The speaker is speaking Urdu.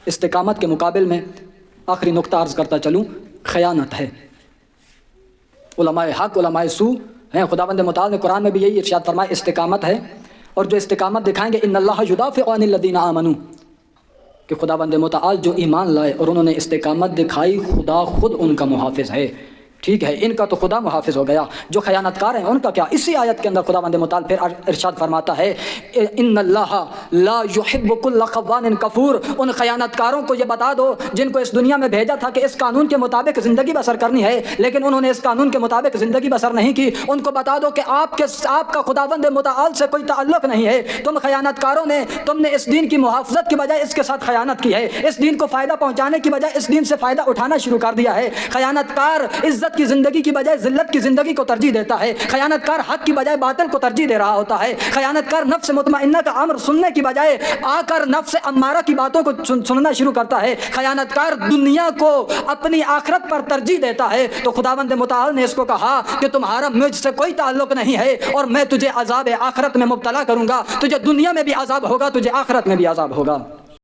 استقامت کے مقابل میں آخری نقطہ عرض کرتا چلوں، خیانت ہے۔ علماء حق علماء سو ہیں، خداوند متعال نے قرآن میں بھی یہی ارشاد فرمایا استقامت ہے، اور جو استقامت دکھائیں گے ان اللہ یدافع عن الذین آمنوا، کہ خداوند متعال جو ایمان لائے اور انہوں نے استقامت دکھائی، خدا خود ان کا محافظ ہے۔ ٹھیک ہے، ان کا تو خدا محافظ ہو گیا، جو خیانت کار ہیں ان کا کیا؟ اسی آیت کے اندر خداوند متعال پھر ارشاد فرماتا ہے ان اللہ لا يحب كل خوان کفور، ان خیانت کاروں کو یہ بتا دو جن کو اس دنیا میں بھیجا تھا کہ اس قانون کے مطابق زندگی بسر کرنی ہے، لیکن انہوں نے اس قانون کے مطابق زندگی بسر نہیں کی، ان کو بتا دو کہ آپ کا خداوند متعال سے کوئی تعلق نہیں ہے، تم خیانت کاروں نے، تم نے اس دین کی محافظت کی بجائے اس کے ساتھ خیانت کی ہے، اس دین کو فائدہ پہنچانے کی بجائے اس دین سے فائدہ اٹھانا شروع کر دیا ہے۔ خیانت کار عزت کی زندگی کی بجائے ذلت کی زندگی کو ترجیح دیتا ہے، خیانت کار حق کی بجائے باطل کو ترجیح دے رہا ہوتا ہے، خیانت کار نفس مطمئنہ کا امر سننے کی بجائے آ کر نفس امارہ کی باتوں کو سننا شروع کرتا ہے، خیانت کار دنیا کو اپنی آخرت پر ترجیح دیتا ہے۔ تو خداوند متعال نے اس کو کہا کہ تمہارا مجھ سے کوئی تعلق نہیں ہے اور میں تجھے عذاب آخرت میں مبتلا کروں گا، تجھے دنیا میں بھی عذاب ہوگا، تجھے آخرت میں بھی عذاب ہوگا۔